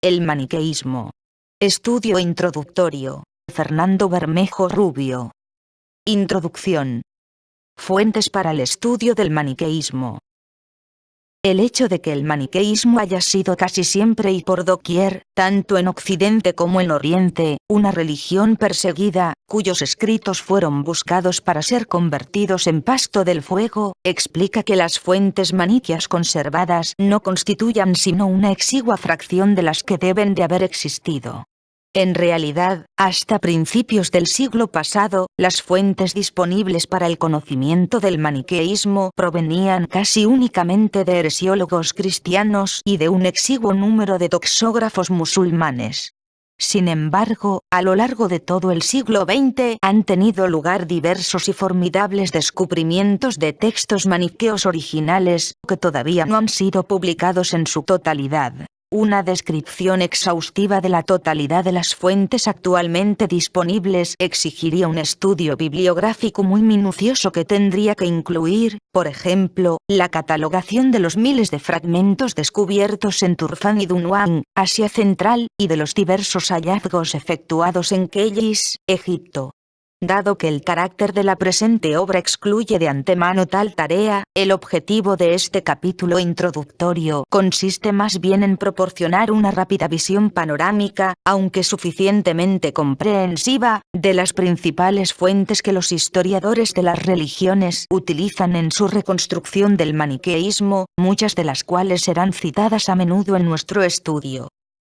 El maniqueísmo. Estudio introductorio. Fernando Bermejo Rubio. Introducción. Fuentes para el estudio del maniqueísmo. El hecho de que el maniqueísmo haya sido casi siempre y por doquier, tanto en Occidente como en Oriente, una religión perseguida, cuyos escritos fueron buscados para ser convertidos en pasto del fuego, explica que las fuentes maniqueas conservadas no constituyan sino una exigua fracción de las que deben de haber existido. En realidad, hasta principios del siglo pasado, las fuentes disponibles para el conocimiento del maniqueísmo provenían casi únicamente de heresiólogos cristianos y de un exiguo número de doxógrafos musulmanes. Sin embargo, a lo largo de todo el siglo XX han tenido lugar diversos y formidables descubrimientos de textos maniqueos originales que todavía no han sido publicados en su totalidad. Una descripción exhaustiva de la totalidad de las fuentes actualmente disponibles exigiría un estudio bibliográfico muy minucioso que tendría que incluir, por ejemplo, la catalogación de los miles de fragmentos descubiertos en Turfán y Dunhuang, Asia Central, y de los diversos hallazgos efectuados en Keyes, Egipto. Dado que el carácter de la presente obra excluye de antemano tal tarea, el objetivo de este capítulo introductorio consiste más bien en proporcionar una rápida visión panorámica, aunque suficientemente comprensiva, de las principales fuentes que los historiadores de las religiones utilizan en su reconstrucción del maniqueísmo, muchas de las cuales serán citadas a menudo en nuestro estudio.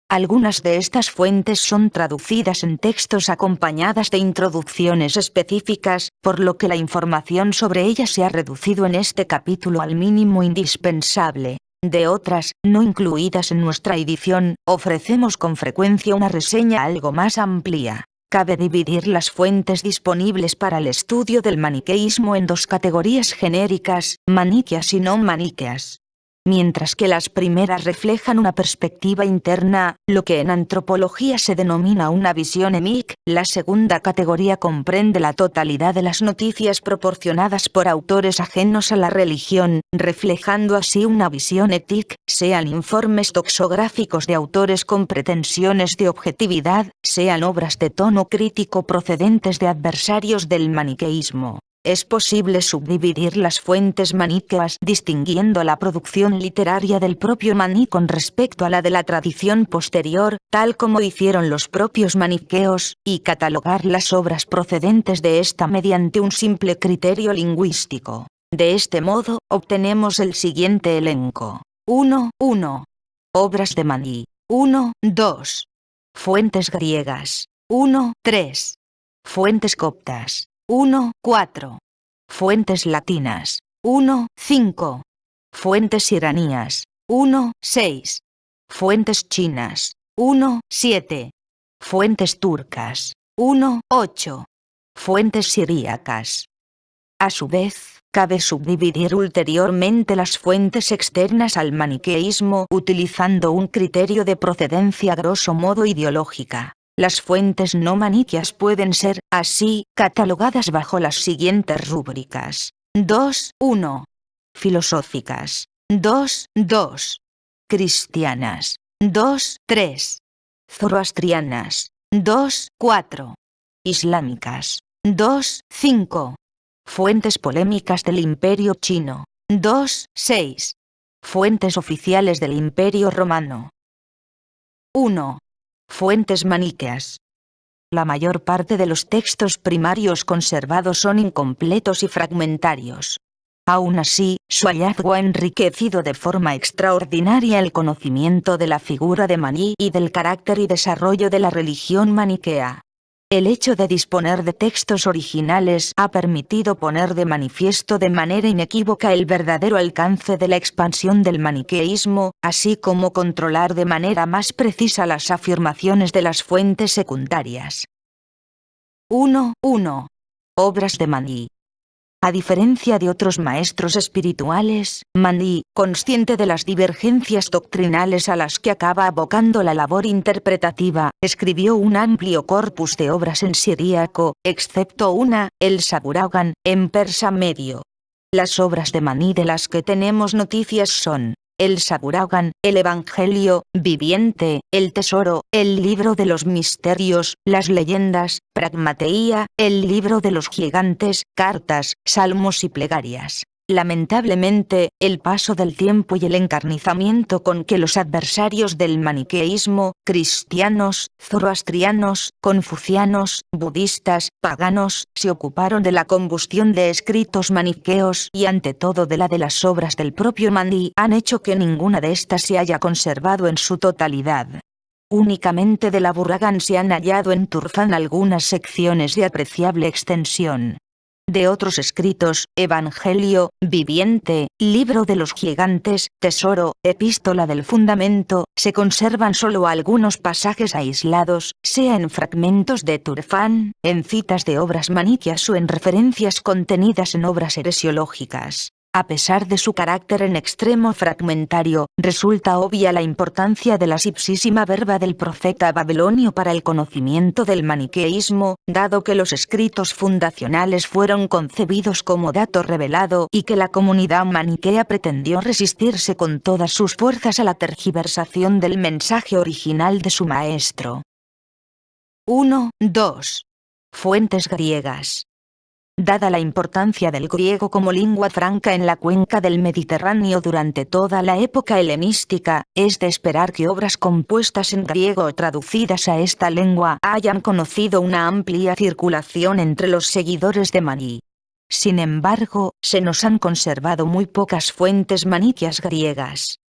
Algunas de estas fuentes son traducidas en textos acompañadas de introducciones específicas, por lo que la información sobre ellas se ha reducido en este capítulo al mínimo indispensable. De otras, no incluidas en nuestra edición, ofrecemos con frecuencia una reseña algo más amplia. Cabe dividir las fuentes disponibles para el estudio del maniqueísmo en dos categorías genéricas, maniqueas y no maniqueas. Mientras que las primeras reflejan una perspectiva interna, lo que en antropología se denomina una visión emic, la segunda categoría comprende la totalidad de las noticias proporcionadas por autores ajenos a la religión, reflejando así una visión etic, sean informes doxográficos de autores con pretensiones de objetividad, sean obras de tono crítico procedentes de adversarios del maniqueísmo. Es posible subdividir las fuentes maniqueas distinguiendo la producción literaria del propio maní con respecto a la de la tradición posterior, tal como hicieron los propios maniqueos, y catalogar las obras procedentes de esta mediante un simple criterio lingüístico. De este modo, obtenemos el siguiente elenco. 1. Obras de maní. 1. 2. Fuentes griegas. 1. 3. Fuentes coptas. 1. 4. Fuentes latinas. 1. 5. Fuentes iranías. 1. 6. Fuentes chinas. 1. 7. Fuentes turcas. 1. 8. Fuentes siríacas. A su vez, cabe subdividir ulteriormente las fuentes externas al maniqueísmo utilizando un criterio de procedencia grosso modo ideológica. Las fuentes no maniqueas pueden ser, así, catalogadas bajo las siguientes rúbricas. 2. 1. Filosóficas. 2. 2. Cristianas. 2. 3. Zoroastrianas. 2. 4. Islámicas. 2. 5. Fuentes polémicas del Imperio Chino. 2. 6. Fuentes oficiales del Imperio Romano. 1. Fuentes maniqueas. La mayor parte de los textos primarios conservados son incompletos y fragmentarios. Aún así, su hallazgo ha enriquecido de forma extraordinaria el conocimiento de la figura de Maní y del carácter y desarrollo de la religión maniquea. El hecho de disponer de textos originales ha permitido poner de manifiesto de manera inequívoca el verdadero alcance de la expansión del maniqueísmo, así como controlar de manera más precisa las afirmaciones de las fuentes secundarias. 1. Obras de Maní. A diferencia de otros maestros espirituales, Maní, consciente de las divergencias doctrinales a las que acaba abocando la labor interpretativa, escribió un amplio corpus de obras en siríaco, excepto una, el Saburagan, en persa medio. Las obras de Maní de las que tenemos noticias son el Saduragan, el Evangelio viviente, el Tesoro, el libro de los misterios, las leyendas, Pragmateía, el libro de los gigantes, cartas, salmos y plegarias. Lamentablemente, el paso del tiempo y el encarnizamiento con que los adversarios del maniqueísmo, cristianos, zoroastrianos, confucianos, budistas, paganos, se ocuparon de la combustión de escritos maniqueos y ante todo de las obras del propio Mani, han hecho que ninguna de estas se haya conservado en su totalidad. Únicamente de la Burragan se han hallado en Turfán algunas secciones de apreciable extensión. De otros escritos, Evangelio viviente, libro de los gigantes, tesoro, epístola del fundamento, se conservan solo algunos pasajes aislados, sea en fragmentos de Turfán, en citas de obras maniqueas o en referencias contenidas en obras heresiológicas. A pesar de su carácter en extremo fragmentario, resulta obvia la importancia de la ipsísima verba del profeta babilonio para el conocimiento del maniqueísmo, dado que los escritos fundacionales fueron concebidos como dato revelado y que la comunidad maniquea pretendió resistirse con todas sus fuerzas a la tergiversación del mensaje original de su maestro. 1. 2. Fuentes griegas. Dada la importancia del griego como lengua franca en la cuenca del Mediterráneo durante toda la época helenística, es de esperar que obras compuestas en griego o traducidas a esta lengua hayan conocido una amplia circulación entre los seguidores de Mani. Sin embargo, se nos han conservado muy pocas fuentes maniqueas griegas.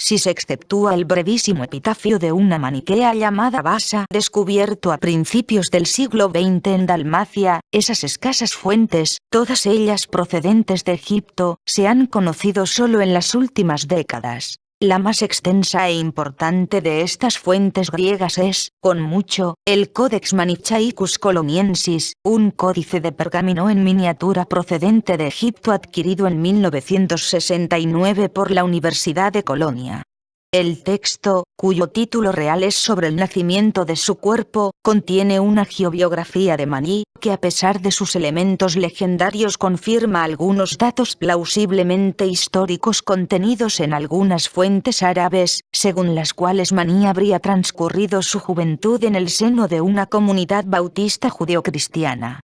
Si se exceptúa el brevísimo epitafio de una maniquea llamada Basa, descubierto a principios del siglo XX en Dalmacia, esas escasas fuentes, todas ellas procedentes de Egipto, se han conocido solo en las últimas décadas. La más extensa e importante de estas fuentes griegas es, con mucho, el Codex Manichaicus Coloniensis, un códice de pergamino en miniatura procedente de Egipto adquirido en 1969 por la Universidad de Colonia. El texto, cuyo título real es Sobre el nacimiento de su cuerpo, contiene una geobiografía de Mani, que a pesar de sus elementos legendarios confirma algunos datos plausiblemente históricos contenidos en algunas fuentes árabes, según las cuales Mani habría transcurrido su juventud en el seno de una comunidad bautista judeocristiana.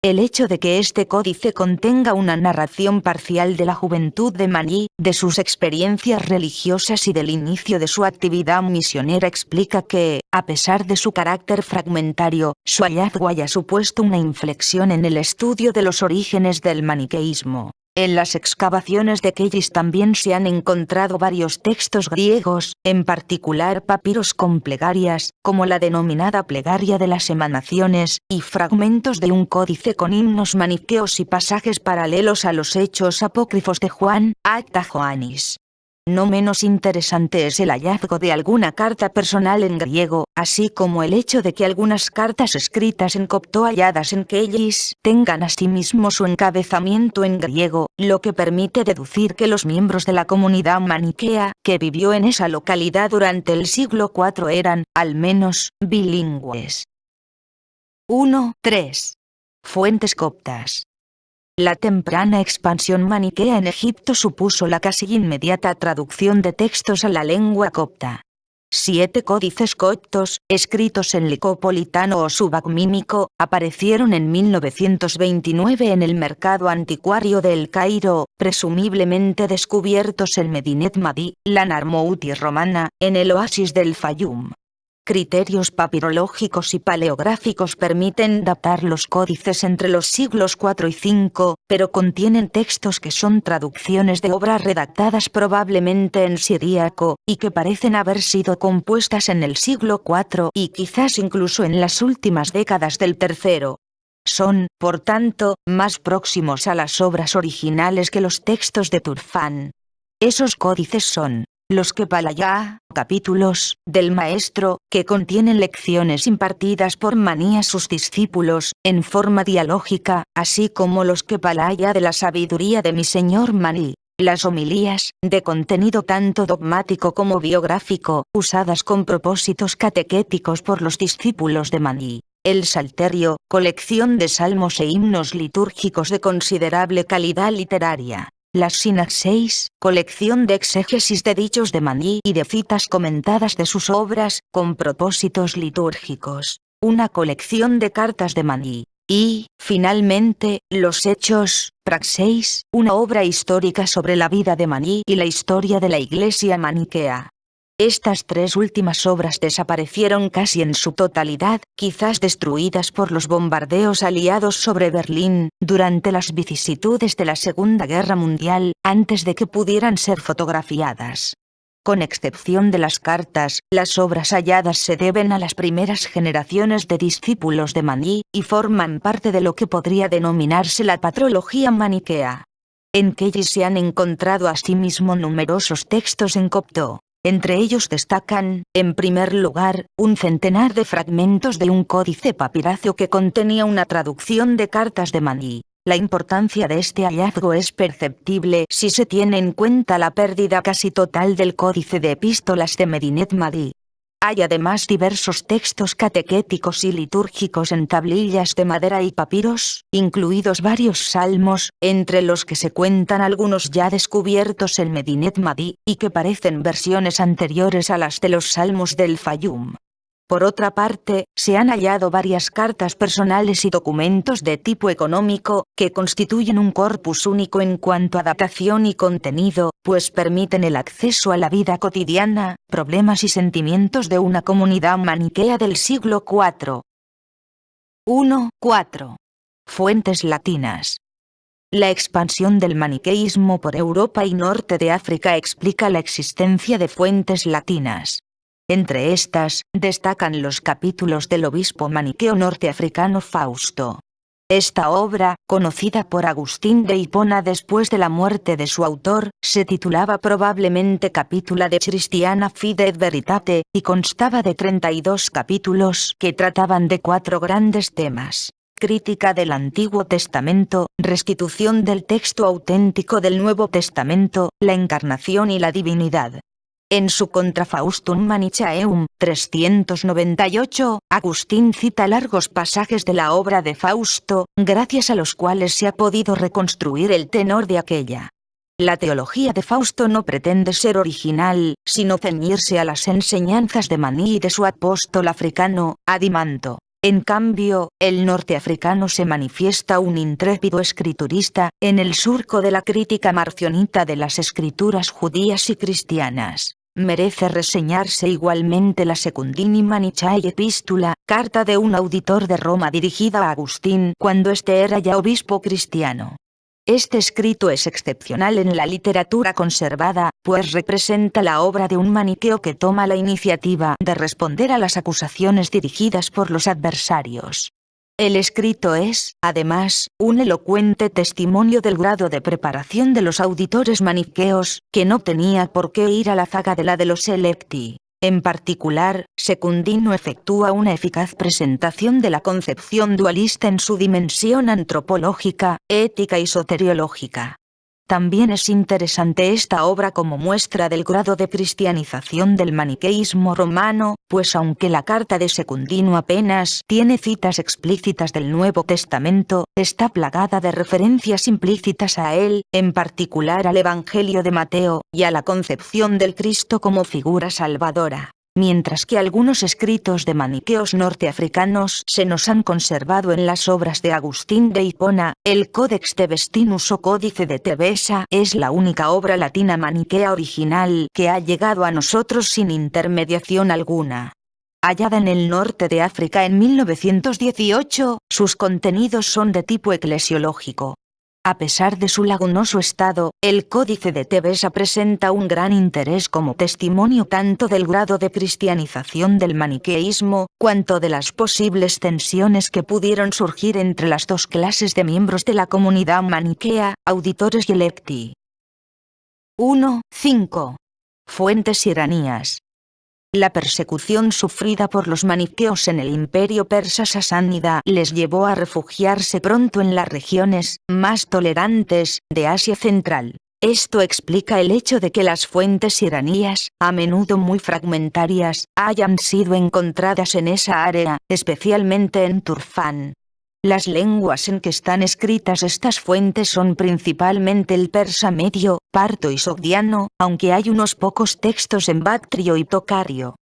El hecho de que este códice contenga una narración parcial de la juventud de Mani, de sus experiencias religiosas y del inicio de su actividad misionera explica que, a pesar de su carácter fragmentario, su hallazgo haya supuesto una inflexión en el estudio de los orígenes del maniqueísmo. En las excavaciones de Kellis también se han encontrado varios textos griegos, en particular papiros con plegarias, como la denominada Plegaria de las Emanaciones, y fragmentos de un códice con himnos maniqueos y pasajes paralelos a los hechos apócrifos de Juan, Acta Joannis. No menos interesante es el hallazgo de alguna carta personal en griego, así como el hecho de que algunas cartas escritas en copto halladas en Kellis tengan asimismo su encabezamiento en griego, lo que permite deducir que los miembros de la comunidad maniquea, que vivió en esa localidad durante el siglo IV eran, al menos, bilingües. 1. 3. Fuentes coptas. La temprana expansión maniquea en Egipto supuso la casi inmediata traducción de textos a la lengua copta. 7 códices coptos, escritos en licopolitano o subacmímico, aparecieron en 1929 en el mercado anticuario de El Cairo, presumiblemente descubiertos en Medinet Madi, la Narmouti romana, en el oasis del Fayum. Criterios papirológicos y paleográficos permiten datar los códices entre los siglos IV y V, pero contienen textos que son traducciones de obras redactadas probablemente en siríaco, y que parecen haber sido compuestas en el siglo IV y quizás incluso en las últimas décadas del III. Son, por tanto, más próximos a las obras originales que los textos de Turfán. Esos códices son los Kepalaya, capítulos, del maestro, que contienen lecciones impartidas por Mani a sus discípulos, en forma dialógica, así como los Kepalaya de la sabiduría de mi señor Mani. Las homilías, de contenido tanto dogmático como biográfico, usadas con propósitos catequéticos por los discípulos de Mani. El Salterio, colección de salmos e himnos litúrgicos de considerable calidad literaria. Las Sinaxeis, colección de exégesis de dichos de Maní y de citas comentadas de sus obras, con propósitos litúrgicos. Una colección de cartas de Maní. Y, finalmente, los Hechos, Praxeis, una obra histórica sobre la vida de Maní y la historia de la Iglesia maniquea. Estas tres últimas obras desaparecieron casi en su totalidad, quizás destruidas por los bombardeos aliados sobre Berlín, durante las vicisitudes de la Segunda Guerra Mundial, antes de que pudieran ser fotografiadas. Con excepción de las cartas, las obras halladas se deben a las primeras generaciones de discípulos de Maní, y forman parte de lo que podría denominarse la patrología maniquea. En Kelly se han encontrado asimismo numerosos textos en copto. Entre ellos destacan, en primer lugar, un centenar de fragmentos de un códice papiráceo que contenía una traducción de cartas de Maní. La importancia de este hallazgo es perceptible si se tiene en cuenta la pérdida casi total del códice de epístolas de Medinet Mahdi. Hay además diversos textos catequéticos y litúrgicos en tablillas de madera y papiros, incluidos varios salmos, entre los que se cuentan algunos ya descubiertos en Medinet Mahdi, y que parecen versiones anteriores a las de los salmos del Fayum. Por otra parte, se han hallado varias cartas personales y documentos de tipo económico, que constituyen un corpus único en cuanto a datación y contenido, pues permiten el acceso a la vida cotidiana, problemas y sentimientos de una comunidad maniquea del siglo IV. 1.4. Fuentes latinas. La expansión del maniqueísmo por Europa y norte de África explica la existencia de fuentes latinas. Entre estas, destacan los capítulos del obispo maniqueo norteafricano Fausto. Esta obra, conocida por Agustín de Hipona después de la muerte de su autor, se titulaba probablemente Capitula de Christiana Fide et Veritate, y constaba de 32 capítulos que trataban de 4 grandes temas: crítica del Antiguo Testamento, restitución del texto auténtico del Nuevo Testamento, la encarnación y la divinidad. En su Contra Faustum Manichaeum, 398, Agustín cita largos pasajes de la obra de Fausto, gracias a los cuales se ha podido reconstruir el tenor de aquella. La teología de Fausto no pretende ser original, sino ceñirse a las enseñanzas de Maní y de su apóstol africano, Adimanto. En cambio, el norteafricano se manifiesta un intrépido escriturista, en el surco de la crítica marcionita de las escrituras judías y cristianas. Merece reseñarse igualmente la Secundini Manichae Epístola, carta de un auditor de Roma dirigida a Agustín cuando éste era ya obispo cristiano. Este escrito es excepcional en la literatura conservada, pues representa la obra de un maniqueo que toma la iniciativa de responder a las acusaciones dirigidas por los adversarios. El escrito es, además, un elocuente testimonio del grado de preparación de los auditores maniqueos, que no tenía por qué ir a la zaga de la de los electi. En particular, Secundino efectúa una eficaz presentación de la concepción dualista en su dimensión antropológica, ética y soteriológica. También es interesante esta obra como muestra del grado de cristianización del maniqueísmo romano, pues aunque la carta de Secundino apenas tiene citas explícitas del Nuevo Testamento, está plagada de referencias implícitas a él, en particular al Evangelio de Mateo, y a la concepción del Cristo como figura salvadora. Mientras que algunos escritos de maniqueos norteafricanos se nos han conservado en las obras de Agustín de Hipona, el Codex Tebestinus o Códice de Tebesa es la única obra latina maniquea original que ha llegado a nosotros sin intermediación alguna. Hallada en el norte de África en 1918, sus contenidos son de tipo eclesiológico. A pesar de su lagunoso estado, el Códice de Tebesa presenta un gran interés como testimonio tanto del grado de cristianización del maniqueísmo, cuanto de las posibles tensiones que pudieron surgir entre las dos clases de miembros de la comunidad maniquea, auditores y electi. 1.5. Fuentes iranías. La persecución sufrida por los maniqueos en el imperio persa sasánida les llevó a refugiarse pronto en las regiones más tolerantes de Asia Central. Esto explica el hecho de que las fuentes iranías, a menudo muy fragmentarias, hayan sido encontradas en esa área, especialmente en Turfán. Las lenguas en que están escritas estas fuentes son principalmente el persa medio, parto y sogdiano, aunque hay unos pocos textos en bactrio y tocario.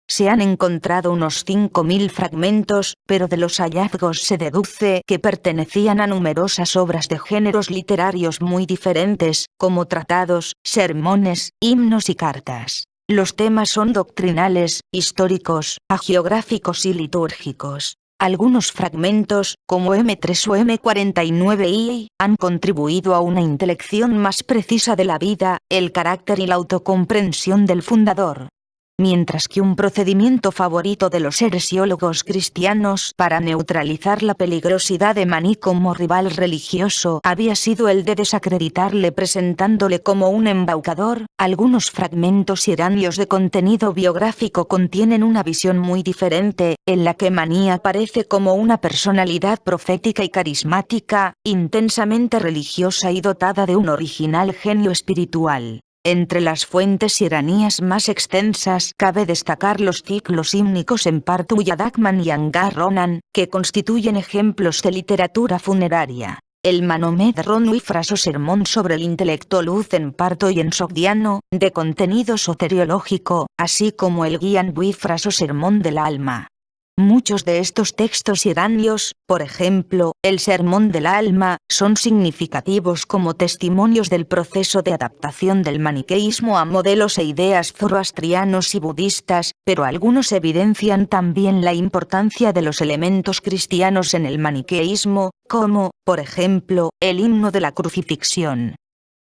Se han encontrado unos 5.000 fragmentos, pero de los hallazgos se deduce que pertenecían a numerosas obras de géneros literarios muy diferentes, como tratados, sermones, himnos y cartas. Los temas son doctrinales, históricos, hagiográficos y litúrgicos. Algunos fragmentos, como M3 o M49i, han contribuido a una intelección más precisa de la vida, el carácter y la autocomprensión del fundador. Mientras que un procedimiento favorito de los heresiólogos cristianos para neutralizar la peligrosidad de Maní como rival religioso había sido el de desacreditarle presentándole como un embaucador, algunos fragmentos iranios de contenido biográfico contienen una visión muy diferente, en la que Maní aparece como una personalidad profética y carismática, intensamente religiosa y dotada de un original genio espiritual. Entre las fuentes iraníes más extensas cabe destacar los ciclos hímnicos en Partu Yadakman y Angar Ronan, que constituyen ejemplos de literatura funeraria. El Manomed Ron Wifras o sermón sobre el intelecto luz en parto y en sogdiano, de contenido soteriológico, así como el Guian Wifras o sermón del alma. Muchos de estos textos iranios, por ejemplo, el Sermón del Alma, son significativos como testimonios del proceso de adaptación del maniqueísmo a modelos e ideas zoroastrianos y budistas, pero algunos evidencian también la importancia de los elementos cristianos en el maniqueísmo, como, por ejemplo, el himno de la crucifixión.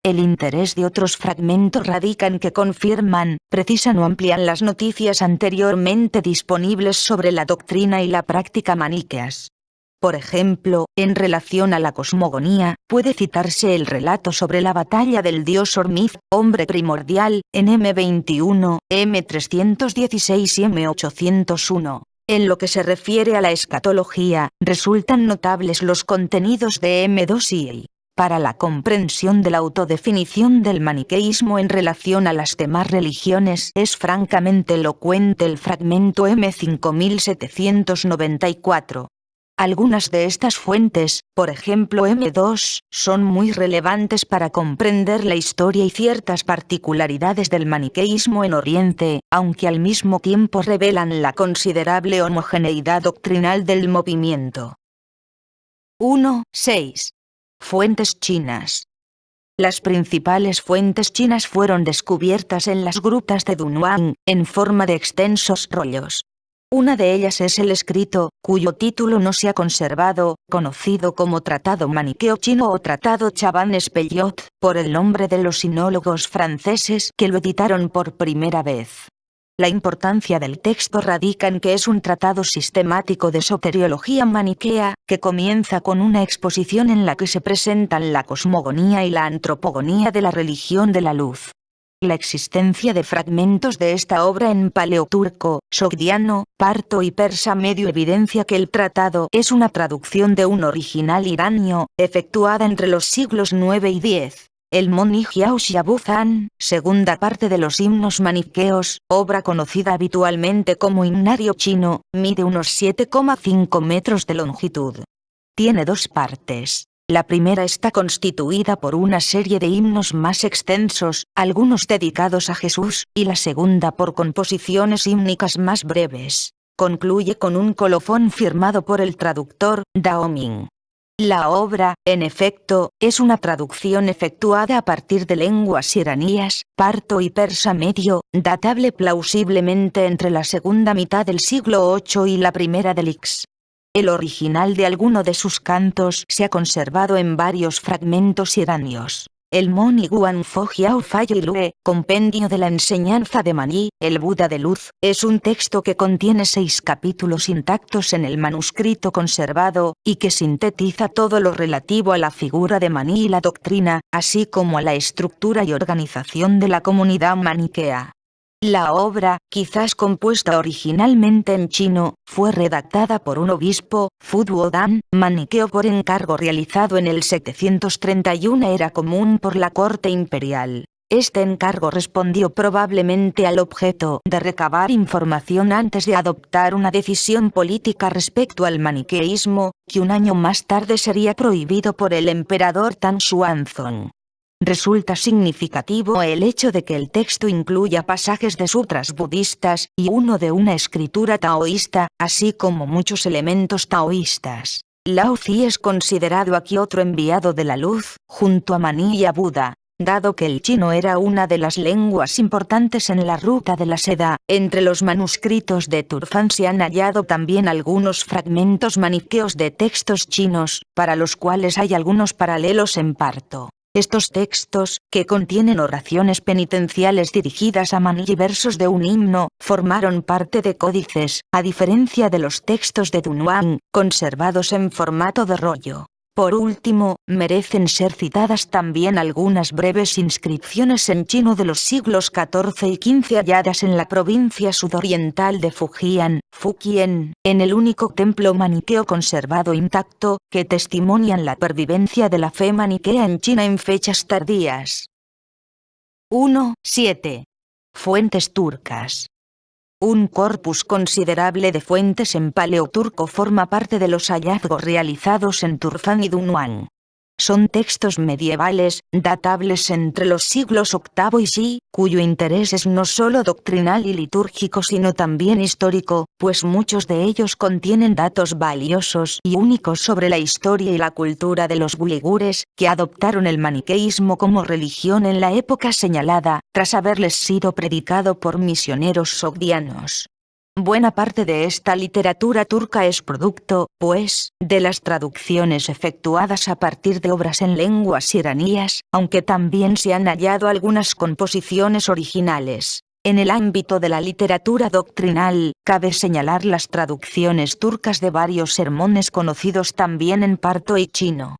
El interés de otros fragmentos radica en que confirman, precisan o amplían las noticias anteriormente disponibles sobre la doctrina y la práctica maniqueas. Por ejemplo, en relación a la cosmogonía, puede citarse el relato sobre la batalla del dios Hormizd, hombre primordial, en M21, M316 y M801. En lo que se refiere a la escatología, resultan notables los contenidos de M2 y I. Para la comprensión de la autodefinición del maniqueísmo en relación a las demás religiones es francamente elocuente el fragmento M5794. Algunas de estas fuentes, por ejemplo M2, son muy relevantes para comprender la historia y ciertas particularidades del maniqueísmo en Oriente, aunque al mismo tiempo revelan la considerable homogeneidad doctrinal del movimiento. 1.6. Fuentes chinas. Las principales fuentes chinas fueron descubiertas en las grutas de Dunhuang, en forma de extensos rollos. Una de ellas es el escrito, cuyo título no se ha conservado, conocido como Tratado Maniqueo Chino o Tratado Chaban Espelliot, por el nombre de los sinólogos franceses que lo editaron por primera vez. La importancia del texto radica en que es un tratado sistemático de soteriología maniquea, que comienza con una exposición en la que se presentan la cosmogonía y la antropogonía de la religión de la luz. La existencia de fragmentos de esta obra en paleoturco, sogdiano, parto y persa medio evidencia que el tratado es una traducción de un original iranio, efectuada entre los siglos IX y X. El Moni Jiao Xiabuzan, segunda parte de los himnos maniqueos, obra conocida habitualmente como himnario chino, mide unos 7,5 metros de longitud. Tiene dos partes. La primera está constituida por una serie de himnos más extensos, algunos dedicados a Jesús, y la segunda por composiciones hímnicas más breves. Concluye con un colofón firmado por el traductor, Dao Ming. La obra, en efecto, es una traducción efectuada a partir de lenguas iraníes, parto y persa medio, datable plausiblemente entre la segunda mitad del siglo VIII y la primera del X. El original de alguno de sus cantos se ha conservado en varios fragmentos iranios. El Moni Guan Fo Jiao Failue, compendio de la enseñanza de Maní, el Buda de luz, es un texto que contiene 6 capítulos intactos en el manuscrito conservado, y que sintetiza todo lo relativo a la figura de Maní y la doctrina, así como a la estructura y organización de la comunidad maniquea. La obra, quizás compuesta originalmente en chino, fue redactada por un obispo, Fu Duodan, maniqueo por encargo realizado en el 731 era común por la corte imperial. Este encargo respondió probablemente al objeto de recabar información antes de adoptar una decisión política respecto al maniqueísmo, que un año más tarde sería prohibido por el emperador Tang Xuanzong. Resulta significativo el hecho de que el texto incluya pasajes de sutras budistas y uno de una escritura taoísta, así como muchos elementos taoístas. Lao Tzu es considerado aquí otro enviado de la luz, junto a Mani y a Buda. Dado que el chino era una de las lenguas importantes en la ruta de la seda, entre los manuscritos de Turfan se han hallado también algunos fragmentos maniqueos de textos chinos, para los cuales hay algunos paralelos en parto. Estos textos, que contienen oraciones penitenciales dirigidas a Mani y versos de un himno, formaron parte de códices, a diferencia de los textos de Dunhuang, conservados en formato de rollo. Por último, merecen ser citadas también algunas breves inscripciones en chino de los siglos XIV y XV halladas en la provincia sudoriental de Fujian, Fujian, en el único templo maniqueo conservado intacto, que testimonian la pervivencia de la fe maniquea en China en fechas tardías. 1.7. Fuentes turcas. Un corpus considerable de fuentes en paleoturco forma parte de los hallazgos realizados en Turfan y Dunhuang. Son textos medievales, datables entre los siglos VIII y VI, cuyo interés es no solo doctrinal y litúrgico sino también histórico, pues muchos de ellos contienen datos valiosos y únicos sobre la historia y la cultura de los uigures, que adoptaron el maniqueísmo como religión en la época señalada, tras haberles sido predicado por misioneros sogdianos. Buena parte de esta literatura turca es producto, pues, de las traducciones efectuadas a partir de obras en lenguas iraníes, aunque también se han hallado algunas composiciones originales. En el ámbito de la literatura doctrinal, cabe señalar las traducciones turcas de varios sermones conocidos también en parto y chino.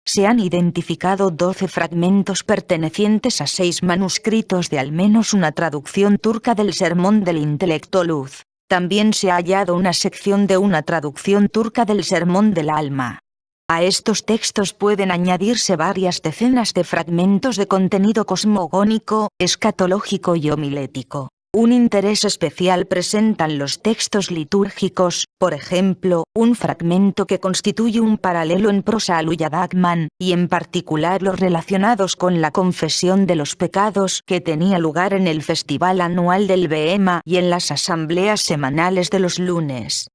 Se han identificado 12 fragmentos pertenecientes a 6 manuscritos de al menos una traducción turca del Sermón del Intelecto Luz. También se ha hallado una sección de una traducción turca del Sermón del Alma. A estos textos pueden añadirse varias decenas de fragmentos de contenido cosmogónico, escatológico y homilético. Un interés especial presentan los textos litúrgicos, por ejemplo, un fragmento que constituye un paralelo en prosa al Uyadagman, y en particular los relacionados con la confesión de los pecados que tenía lugar en el festival anual del Beema y en las asambleas semanales de los lunes.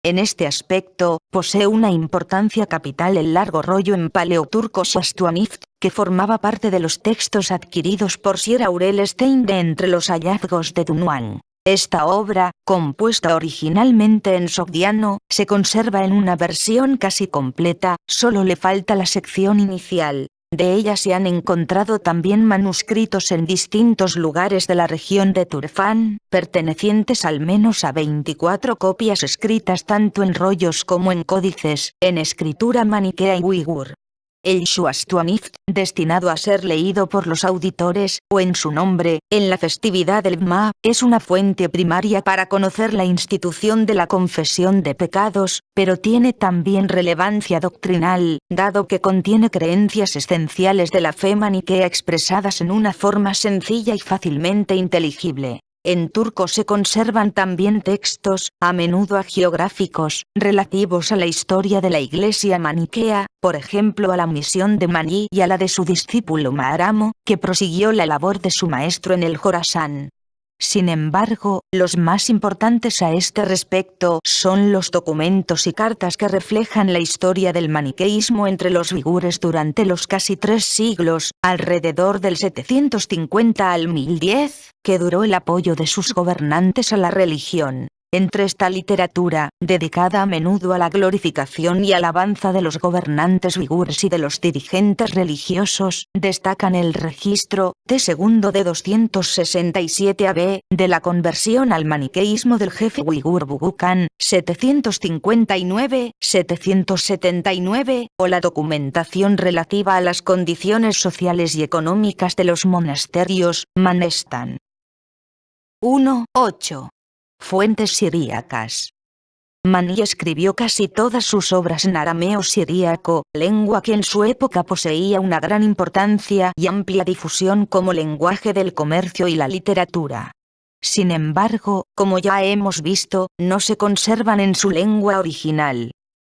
En este aspecto, posee una importancia capital el largo rollo en paleoturco Shastuanift, que formaba parte de los textos adquiridos por Sir Aurel Stein de entre los hallazgos de Dunhuang. Esta obra, compuesta originalmente en sogdiano, se conserva en una versión casi completa, solo le falta la sección inicial. De ella se han encontrado también manuscritos en distintos lugares de la región de Turfan, pertenecientes al menos a 24 copias escritas tanto en rollos como en códices, en escritura maniquea y uigur. El Shastuanift, destinado a ser leído por los auditores, o en su nombre, en la festividad del Bma, es una fuente primaria para conocer la institución de la confesión de pecados, pero tiene también relevancia doctrinal, dado que contiene creencias esenciales de la fe maniquea expresadas en una forma sencilla y fácilmente inteligible. En turco se conservan también textos, a menudo hagiográficos, relativos a la historia de la iglesia maniquea, por ejemplo a la misión de Mani y a la de su discípulo Maharamo, que prosiguió la labor de su maestro en el Jorasán. Sin embargo, los más importantes a este respecto son los documentos y cartas que reflejan la historia del maniqueísmo entre los uigures durante los casi 3 siglos, alrededor del 750 al 1010, que duró el apoyo de sus gobernantes a la religión. Entre esta literatura, dedicada a menudo a la glorificación y alabanza de los gobernantes uigures y de los dirigentes religiosos, destacan el registro, T2 de 267 AB, de la conversión al maniqueísmo del jefe uigur Bugukan, 759-779, o la documentación relativa a las condiciones sociales y económicas de los monasterios, Manestan. 1.8. Fuentes siríacas. Mani escribió casi todas sus obras en arameo siríaco, lengua que en su época poseía una gran importancia y amplia difusión como lenguaje del comercio y la literatura. Sin embargo, como ya hemos visto, no se conservan en su lengua original.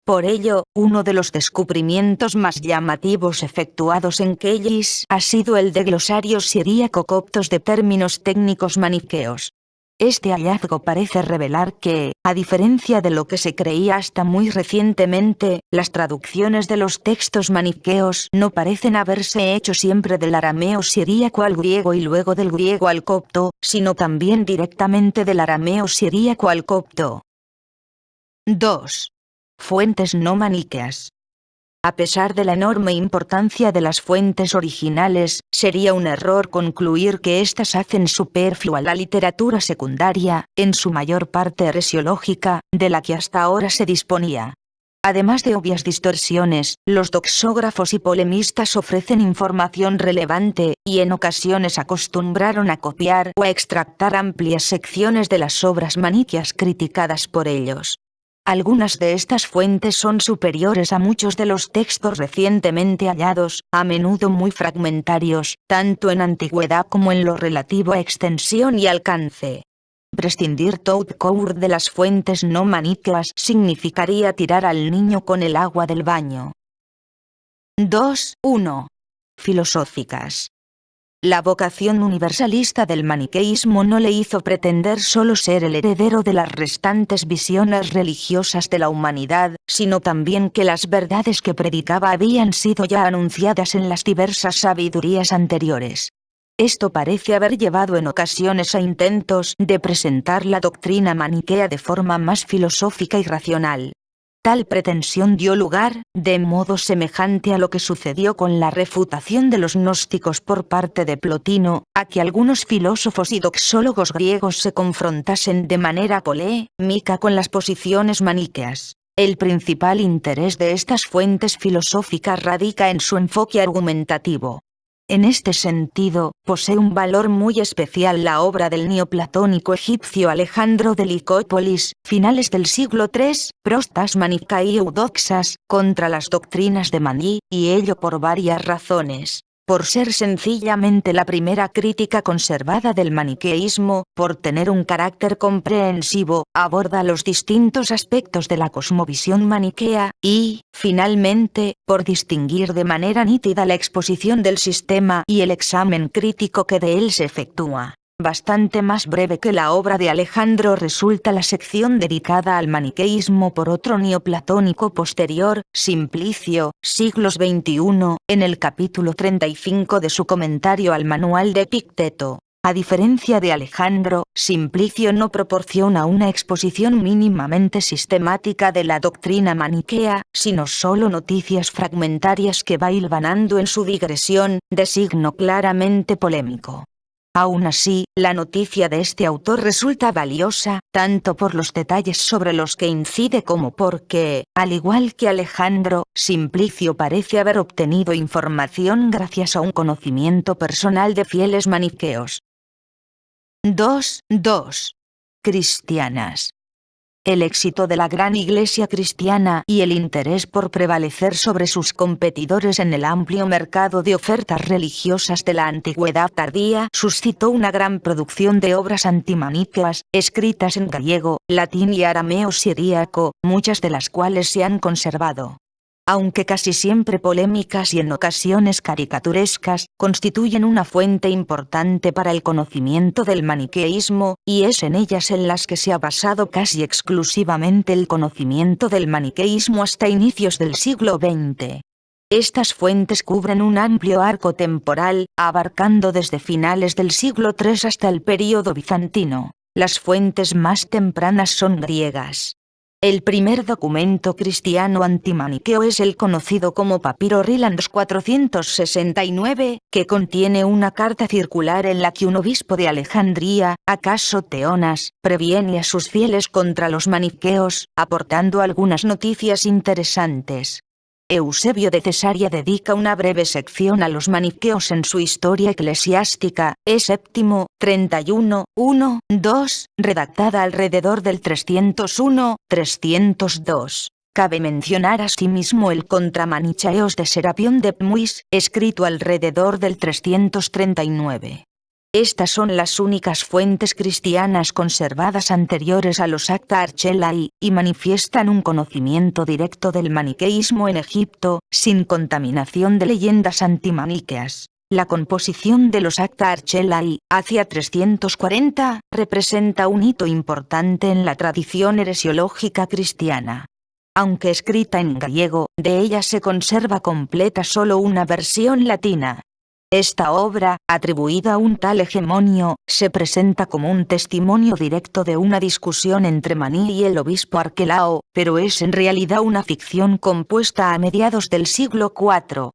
Por ello, uno de los descubrimientos más llamativos efectuados en Keyis ha sido el de glosarios siríaco-coptos de términos técnicos maniqueos. Este hallazgo parece revelar que, a diferencia de lo que se creía hasta muy recientemente, las traducciones de los textos maniqueos no parecen haberse hecho siempre del arameo siríaco al griego y luego del griego al copto, sino también directamente del arameo siríaco al copto. 2. Fuentes no maniqueas. A pesar de la enorme importancia de las fuentes originales, sería un error concluir que éstas hacen superflua la literatura secundaria, en su mayor parte heresiológica, de la que hasta ahora se disponía. Además de obvias distorsiones, los doxógrafos y polemistas ofrecen información relevante, y en ocasiones acostumbraron a copiar o a extractar amplias secciones de las obras maniqueas criticadas por ellos. Algunas de estas fuentes son superiores a muchos de los textos recientemente hallados, a menudo muy fragmentarios, tanto en antigüedad como en lo relativo a extensión y alcance. Prescindir tout court de las fuentes no maniqueas significaría tirar al niño con el agua del baño. 2.1. Filosóficas. La vocación universalista del maniqueísmo no le hizo pretender solo ser el heredero de las restantes visiones religiosas de la humanidad, sino también que las verdades que predicaba habían sido ya anunciadas en las diversas sabidurías anteriores. Esto parece haber llevado en ocasiones a intentos de presentar la doctrina maniquea de forma más filosófica y racional. Tal pretensión dio lugar, de modo semejante a lo que sucedió con la refutación de los gnósticos por parte de Plotino, a que algunos filósofos y doxólogos griegos se confrontasen de manera polémica con las posiciones maniqueas. El principal interés de estas fuentes filosóficas radica en su enfoque argumentativo. En este sentido, posee un valor muy especial la obra del neoplatónico egipcio Alejandro de Licópolis, finales del siglo III, Prostas Manicae Eudoxas, contra las doctrinas de Mani, y ello por varias razones. Por ser sencillamente la primera crítica conservada del maniqueísmo, por tener un carácter comprensivo, aborda los distintos aspectos de la cosmovisión maniquea, y, finalmente, por distinguir de manera nítida la exposición del sistema y el examen crítico que de él se efectúa. Bastante más breve que la obra de Alejandro resulta la sección dedicada al maniqueísmo por otro neoplatónico posterior, Simplicio, siglos XXI, en el capítulo 35 de su comentario al manual de Epicteto. A diferencia de Alejandro, Simplicio no proporciona una exposición mínimamente sistemática de la doctrina maniquea, sino solo noticias fragmentarias que va hilvanando en su digresión, de signo claramente polémico. Aún así, la noticia de este autor resulta valiosa, tanto por los detalles sobre los que incide como porque, al igual que Alejandro, Simplicio parece haber obtenido información gracias a un conocimiento personal de fieles maniqueos. 2.2. Cristianas. El éxito de la gran iglesia cristiana y el interés por prevalecer sobre sus competidores en el amplio mercado de ofertas religiosas de la antigüedad tardía suscitó una gran producción de obras antimaniqueas, escritas en gallego, latín y arameo siríaco, muchas de las cuales se han conservado. Aunque casi siempre polémicas y en ocasiones caricaturescas, constituyen una fuente importante para el conocimiento del maniqueísmo, y es en ellas en las que se ha basado casi exclusivamente el conocimiento del maniqueísmo hasta inicios del siglo XX. Estas fuentes cubren un amplio arco temporal, abarcando desde finales del siglo III hasta el período bizantino. Las fuentes más tempranas son griegas. El primer documento cristiano antimaniqueo es el conocido como Papiro Rylands 469, que contiene una carta circular en la que un obispo de Alejandría, acaso Teonas, previene a sus fieles contra los maniqueos, aportando algunas noticias interesantes. Eusebio de Cesarea dedica una breve sección a los maniqueos en su Historia Eclesiástica, E7, 31, 1, 2, redactada alrededor del 301-302. Cabe mencionar asimismo el Contra Manichaeos de Serapión de Pmuis, escrito alrededor del 339. Estas son las únicas fuentes cristianas conservadas anteriores a los Acta Archelae, y manifiestan un conocimiento directo del maniqueísmo en Egipto, sin contaminación de leyendas antimaniqueas. La composición de los Acta Archelae, hacia 340, representa un hito importante en la tradición heresiológica cristiana. Aunque escrita en griego, de ella se conserva completa solo una versión latina. Esta obra, atribuida a un tal Hegemonio, se presenta como un testimonio directo de una discusión entre Maní y el obispo Arquelao, pero es en realidad una ficción compuesta a mediados del siglo IV.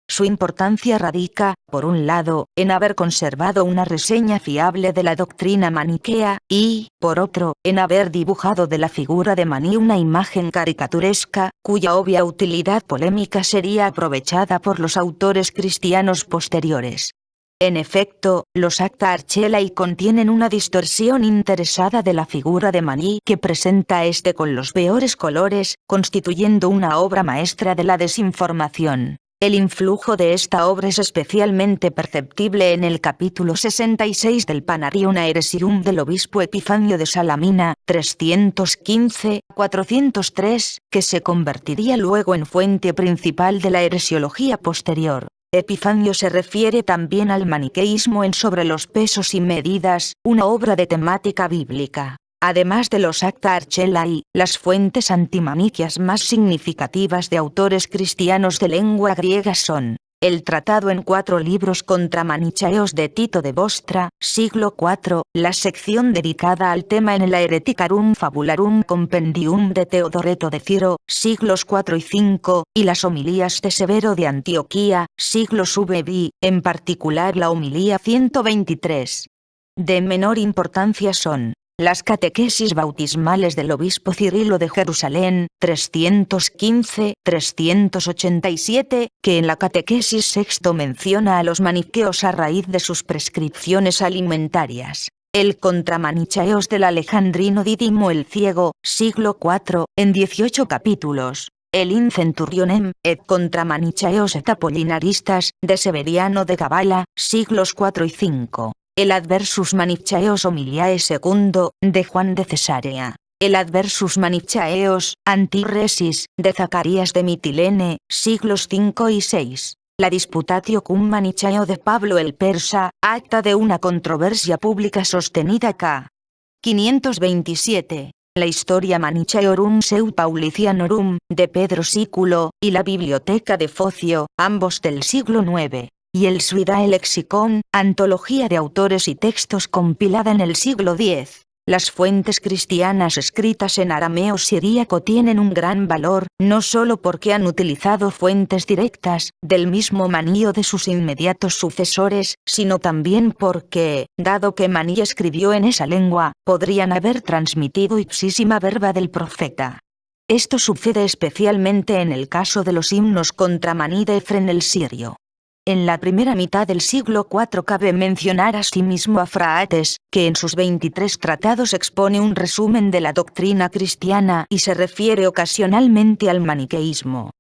Su importancia radica, por un lado, en haber conservado una reseña fiable de la doctrina maniquea, y, por otro, en haber dibujado de la figura de Maní una imagen caricaturesca, cuya obvia utilidad polémica sería aprovechada por los autores cristianos posteriores. En efecto, los Acta Archelae contienen una distorsión interesada de la figura de Maní que presenta a este con los peores colores, constituyendo una obra maestra de la desinformación. El influjo de esta obra es especialmente perceptible en el capítulo 66 del Panarion Heresium del obispo Epifanio de Salamina, 315-403, que se convertiría luego en fuente principal de la heresiología posterior. Epifanio se refiere también al maniqueísmo en Sobre los pesos y medidas, una obra de temática bíblica. Además de los Acta Archelae, las fuentes antimaniqueas más significativas de autores cristianos de lengua griega son: el tratado en 4 libros Contra Manichaeos de Tito de Bostra, siglo IV, la sección dedicada al tema en el Aereticarum Fabularum Compendium de Teodoreto de Ciro, siglos IV y V, y las homilías de Severo de Antioquía, siglos VI, en particular la homilía 123. De menor importancia son las catequesis bautismales del obispo Cirilo de Jerusalén, 315-387, que en la catequesis sexto menciona a los maniqueos a raíz de sus prescripciones alimentarias. El Contra Manichaeos del alejandrino Dídimo el Ciego, siglo IV, en 18 capítulos. El In Centurionem, et Contra Manichaeos et Apollinaristas, de Severiano de Cabala, siglos IV y V. El Adversus Manichaeos Homiliae II, de Juan de Cesarea. El Adversus Manichaeos, Antiresis, de Zacarías de Mitilene, siglos V y VI. La Disputatio cum Manichaeo de Pablo el Persa, acta de una controversia pública sostenida ca. 527. La Historia Manichaeorum seu Paulicianorum, de Pedro Sículo, y la Biblioteca de Focio, ambos del siglo IX. Y el Suidae Lexicon, antología de autores y textos compilada en el siglo X. Las fuentes cristianas escritas en arameo siríaco tienen un gran valor, no solo porque han utilizado fuentes directas, del mismo Maní o de sus inmediatos sucesores, sino también porque, dado que Maní escribió en esa lengua, podrían haber transmitido ipsísima verba del profeta. Esto sucede especialmente en el caso de los himnos contra Maní de Efrén el Sirio. En la primera mitad del siglo IV cabe mencionar asimismo a Fraates, que en sus 23 tratados expone un resumen de la doctrina cristiana y se refiere ocasionalmente al maniqueísmo.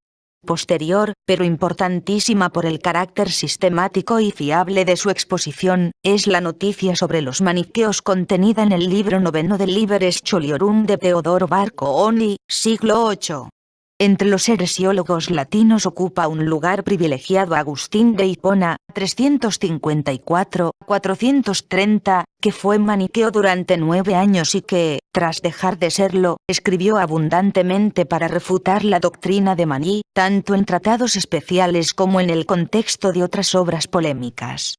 Posterior, pero importantísima por el carácter sistemático y fiable de su exposición, es la noticia sobre los maniqueos contenida en el libro noveno del Liber Scholiorum de Teodoro Barcooni, siglo VIII. Entre los heresiólogos latinos ocupa un lugar privilegiado Agustín de Hipona, 354-430, que fue maniqueo durante 9 años y que, tras dejar de serlo, escribió abundantemente para refutar la doctrina de Maní, tanto en tratados especiales como en el contexto de otras obras polémicas.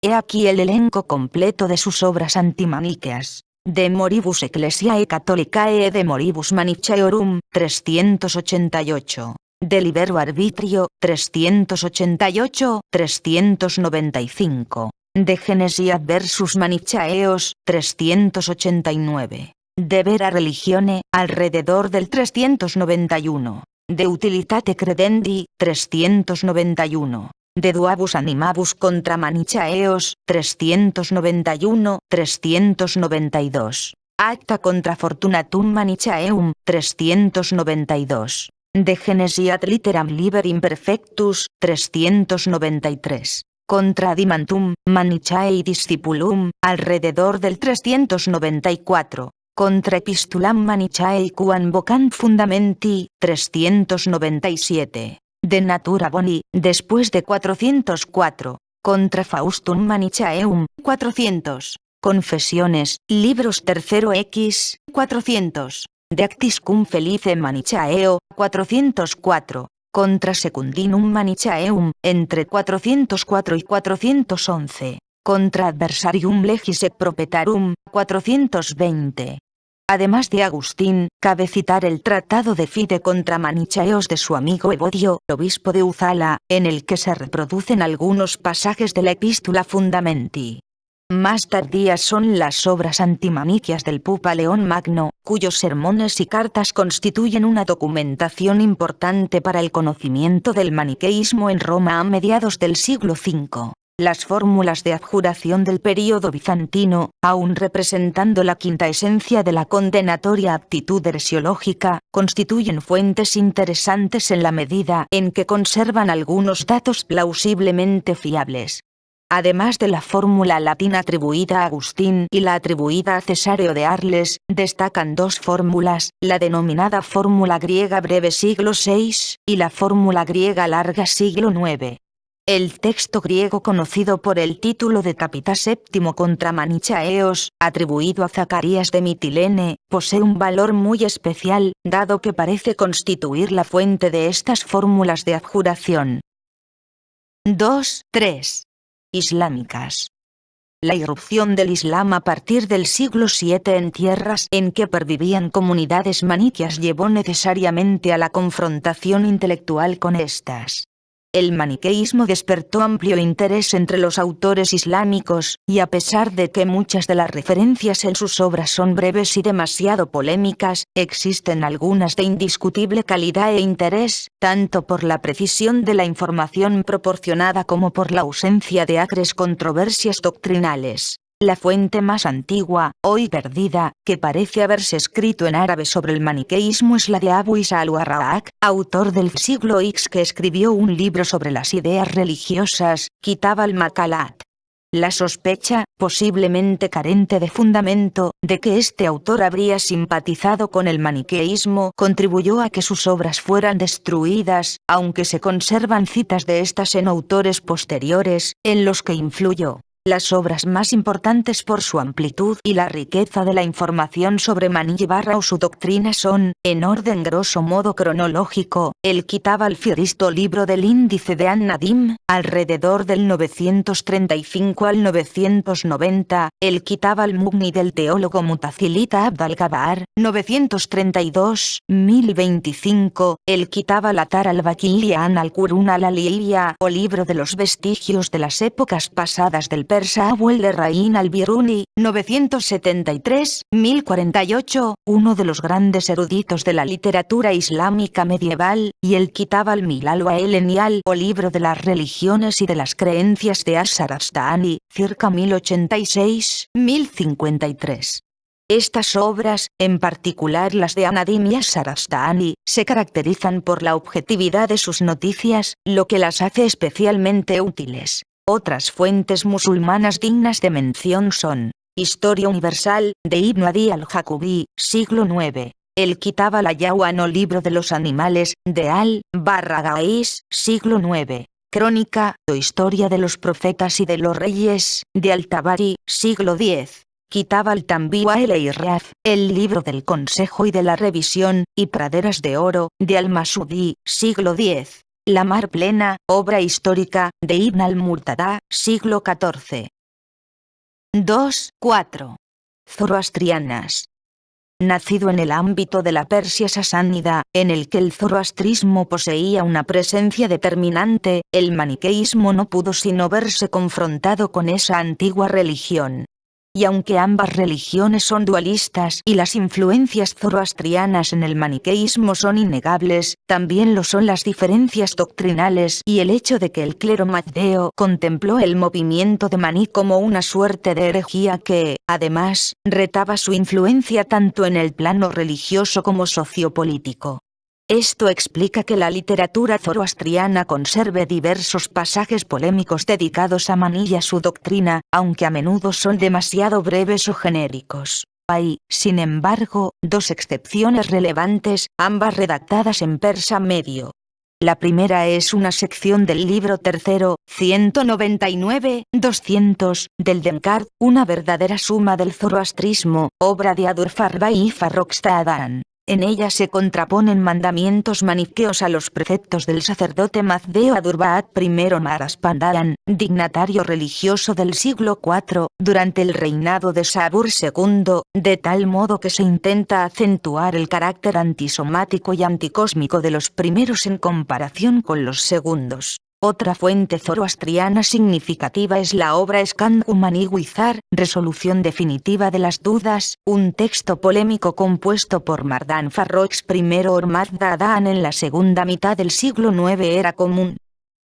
He aquí el elenco completo de sus obras antimaniqueas. De Moribus Ecclesiae Catholicae e de Moribus Manichaeorum, 388. De Libero Arbitrio, 388-395. De Genesia versus Manichaeos, 389. De Vera Religione, alrededor del 391. De utilitate credendi, 391. De duabus animabus contra Manichaeos, 391, 392. Acta contra Fortunatum Manichaeum, 392. De Genesi ad litteram liber imperfectus, 393. Contra Adimantum, Manichaei discipulum, alrededor del 394. Contra Epistulam Manichaei quam vocant fundamenti, 397. De Natura Boni, después de 404. Contra Faustum Manichaeum, 400. Confesiones, libros 3x, 400. De Actis cum Felice Manichaeo, 404. Contra Secundinum Manichaeum, entre 404 y 411. Contra Adversarium Legis et Propetarum, 420. Además de Agustín, cabe citar el Tratado de Fide contra Manichaeos de su amigo Evodio, obispo de Uzala, en el que se reproducen algunos pasajes de la Epístola Fundamenti. Más tardías son las obras antimaniquias del Papa León Magno, cuyos sermones y cartas constituyen una documentación importante para el conocimiento del maniqueísmo en Roma a mediados del siglo V. Las fórmulas de adjuración del período bizantino, aun representando la quinta esencia de la condenatoria aptitud heresiológica, constituyen fuentes interesantes en la medida en que conservan algunos datos plausiblemente fiables. Además de la fórmula latina atribuida a Agustín y la atribuida a Cesáreo de Arles, destacan dos fórmulas, la denominada fórmula griega breve siglo VI, y la fórmula griega larga siglo IX. El texto griego conocido por el título de Capita VII contra Manichaeos, atribuido a Zacarías de Mitilene, posee un valor muy especial, dado que parece constituir la fuente de estas fórmulas de adjuración. 2.3. Islámicas. La irrupción del Islam a partir del siglo VII en tierras en que pervivían comunidades maniqueas llevó necesariamente a la confrontación intelectual con estas. El maniqueísmo despertó amplio interés entre los autores islámicos, y a pesar de que muchas de las referencias en sus obras son breves y demasiado polémicas, existen algunas de indiscutible calidad e interés, tanto por la precisión de la información proporcionada como por la ausencia de acres controversias doctrinales. La fuente más antigua, hoy perdida, que parece haberse escrito en árabe sobre el maniqueísmo es la de Abu Isa al-Warraq, autor del siglo X, que escribió un libro sobre las ideas religiosas, Kitab al-Maqalat. La sospecha, posiblemente carente de fundamento, de que este autor habría simpatizado con el maniqueísmo contribuyó a que sus obras fueran destruidas, aunque se conservan citas de estas en autores posteriores, en los que influyó. Las obras más importantes por su amplitud y la riqueza de la información sobre Mani o su doctrina son, en orden grosso modo cronológico, el Kitab al-Fihristo, libro del índice de An-Nadim, alrededor del 935 al 990, el Kitab al-Mughni del teólogo Mutazilita Abd al-Ghabar, 932-1025, el Kitab al-Athar al-Bakilian al-Qurun al-Aliyya, o libro de los vestigios de las épocas pasadas del persa Abu el-Rain al-Biruni, 973-1048, uno de los grandes eruditos de la literatura islámica medieval, y el Kitab al-Milal al-Elenial, o libro de las religiones y de las creencias de As-Sarastani, circa 1086-1053. Estas obras, en particular las de An-Nadim y As-Sarastani, se caracterizan por la objetividad de sus noticias, lo que las hace especialmente útiles. Otras fuentes musulmanas dignas de mención son: Historia Universal, de Ibn Adi al-Jacubi, siglo IX. El Kitab al-Ayawan, o libro de los animales, de al-Barragais, siglo IX. Crónica, o Historia de los profetas y de los reyes, de al-Tabari, siglo X. Kitab al-Tanbih wa el-Irraf, el libro del consejo y de la revisión, y praderas de oro, de al-Masudi, siglo X. La mar plena, obra histórica, de Ibn al-Murtada, siglo XIV. 2.4. Zoroastrianas. Nacido en el ámbito de la Persia sasánida, en el que el zoroastrismo poseía una presencia determinante, el maniqueísmo no pudo sino verse confrontado con esa antigua religión. Y aunque ambas religiones son dualistas y las influencias zoroastrianas en el maniqueísmo son innegables, también lo son las diferencias doctrinales y el hecho de que el clero mazdeo contempló el movimiento de Maní como una suerte de herejía que, además, retaba su influencia tanto en el plano religioso como sociopolítico. Esto explica que la literatura zoroastriana conserve diversos pasajes polémicos dedicados a Maní y a su doctrina, aunque a menudo son demasiado breves o genéricos. Hay, sin embargo, dos excepciones relevantes, ambas redactadas en persa medio. La primera es una sección del libro tercero, 199-200, del Denkard, una verdadera suma del zoroastrismo, obra de Adurfarbay y Farrokhzadán. En ella se contraponen mandamientos maniqueos a los preceptos del sacerdote mazdeo Adurbaat I Maraspandaran, dignatario religioso del siglo IV, durante el reinado de Sabur II, de tal modo que se intenta acentuar el carácter antisomático y anticósmico de los primeros en comparación con los segundos. Otra fuente zoroastriana significativa es la obra Skandhu Mani Wizar, Resolución Definitiva de las Dudas, un texto polémico compuesto por Mardan Farrokhz I Hormazd-Dadán en la segunda mitad del siglo IX era común.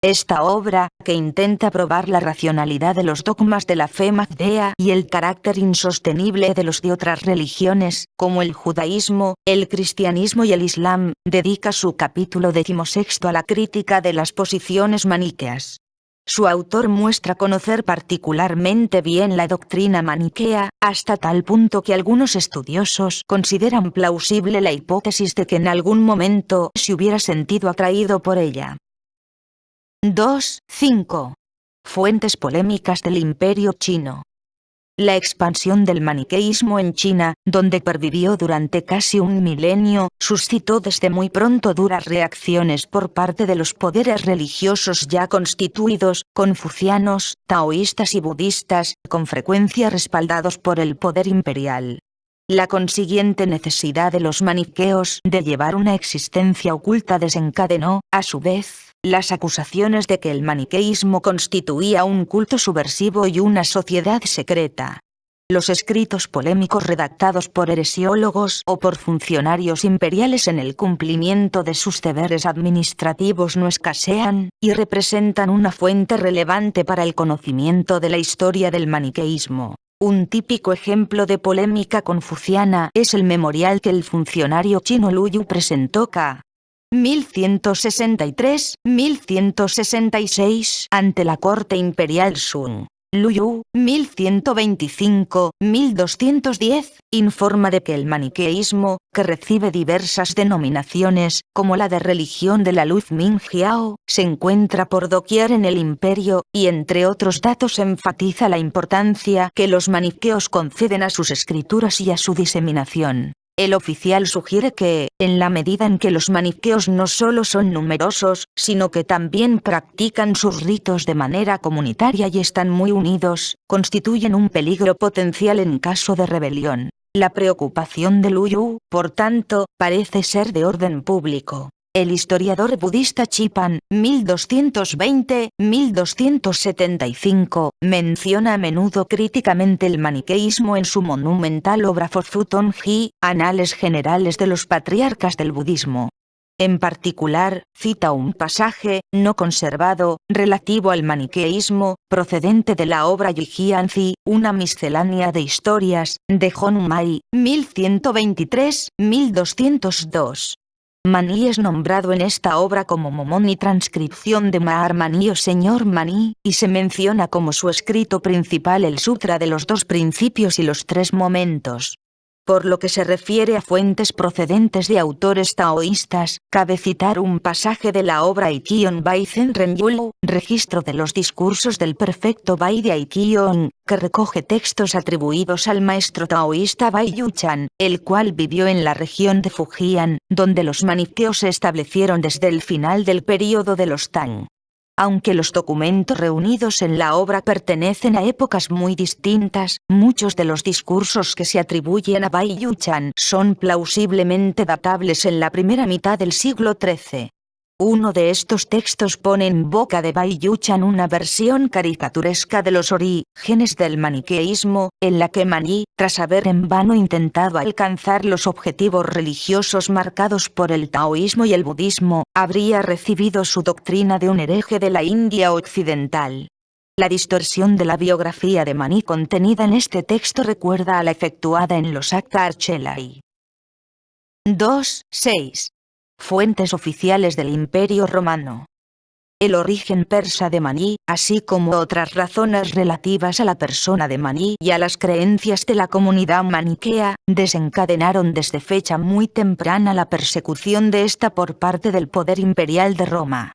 Esta obra, que intenta probar la racionalidad de los dogmas de la fe mazdea y el carácter insostenible de los de otras religiones, como el judaísmo, el cristianismo y el islam, dedica su capítulo 16 a la crítica de las posiciones maniqueas. Su autor muestra conocer particularmente bien la doctrina maniquea, hasta tal punto que algunos estudiosos consideran plausible la hipótesis de que en algún momento se hubiera sentido atraído por ella. 2.5. Fuentes polémicas del Imperio Chino. La expansión del maniqueísmo en China, donde pervivió durante casi un milenio, suscitó desde muy pronto duras reacciones por parte de los poderes religiosos ya constituidos, confucianos, taoístas y budistas, con frecuencia respaldados por el poder imperial. La consiguiente necesidad de los maniqueos de llevar una existencia oculta desencadenó, a su vez, las acusaciones de que el maniqueísmo constituía un culto subversivo y una sociedad secreta. Los escritos polémicos redactados por heresiólogos o por funcionarios imperiales en el cumplimiento de sus deberes administrativos no escasean, y representan una fuente relevante para el conocimiento de la historia del maniqueísmo. Un típico ejemplo de polémica confuciana es el memorial que el funcionario chino Lu Yu presentó ca. 1163-1166 ante la corte imperial Sung. Lu Yu, 1125-1210, informa de que el maniqueísmo, que recibe diversas denominaciones, como la de religión de la luz Mingjiao, se encuentra por doquier en el imperio, y entre otros datos enfatiza la importancia que los maniqueos conceden a sus escrituras y a su diseminación. El oficial sugiere que, en la medida en que los maniqueos no solo son numerosos, sino que también practican sus ritos de manera comunitaria y están muy unidos, constituyen un peligro potencial en caso de rebelión. La preocupación de Lu Yu, por tanto, parece ser de orden público. El historiador budista Chipan, 1220-1275, menciona a menudo críticamente el maniqueísmo en su monumental obra Fozutonji, Anales Generales de los Patriarcas del Budismo. En particular, cita un pasaje, no conservado, relativo al maniqueísmo, procedente de la obra Yijianzi, una miscelánea de historias, de Honmai, 1123-1202. Maní es nombrado en esta obra como Momón y transcripción de Mahar Maní o Señor Maní, y se menciona como su escrito principal el Sutra de los dos principios y los tres momentos. Por lo que se refiere a fuentes procedentes de autores taoístas, cabe citar un pasaje de la obra Aikion Bai Zenren Yulu, registro de los discursos del perfecto Bai de Aikion, que recoge textos atribuidos al maestro taoísta Bai Yuchan, el cual vivió en la región de Fujian, donde los maniqueos se establecieron desde el final del período de los Tang. Aunque los documentos reunidos en la obra pertenecen a épocas muy distintas, muchos de los discursos que se atribuyen a Bai Yuchan son plausiblemente datables en la primera mitad del siglo XIII. Uno de estos textos pone en boca de Bai Yuchan una versión caricaturesca de los orígenes del maniqueísmo, en la que Mani, tras haber en vano intentado alcanzar los objetivos religiosos marcados por el taoísmo y el budismo, habría recibido su doctrina de un hereje de la India occidental. La distorsión de la biografía de Mani contenida en este texto recuerda a la efectuada en los Acta Archelae. 2.6. Fuentes oficiales del Imperio Romano. El origen persa de Mani, así como otras razones relativas a la persona de Mani y a las creencias de la comunidad maniquea, desencadenaron desde fecha muy temprana la persecución de esta por parte del poder imperial de Roma.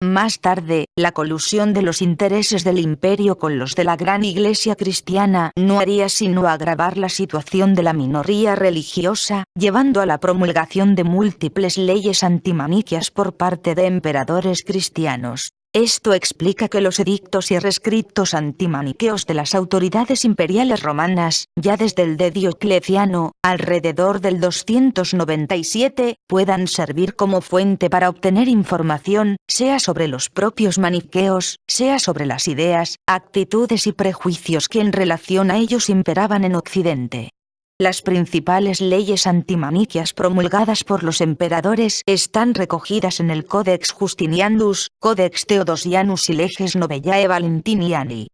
Más tarde, la colusión de los intereses del imperio con los de la gran iglesia cristiana no haría sino agravar la situación de la minoría religiosa, llevando a la promulgación de múltiples leyes antimaniqueas por parte de emperadores cristianos. Esto explica que los edictos y rescriptos antimaniqueos de las autoridades imperiales romanas, ya desde el de Diocleciano, alrededor del 297, puedan servir como fuente para obtener información, sea sobre los propios maniqueos, sea sobre las ideas, actitudes y prejuicios que en relación a ellos imperaban en Occidente. Las principales leyes antimaniqueas promulgadas por los emperadores están recogidas en el Codex Justinianus, Codex Theodosianus y Leges Novellae Valentiniani.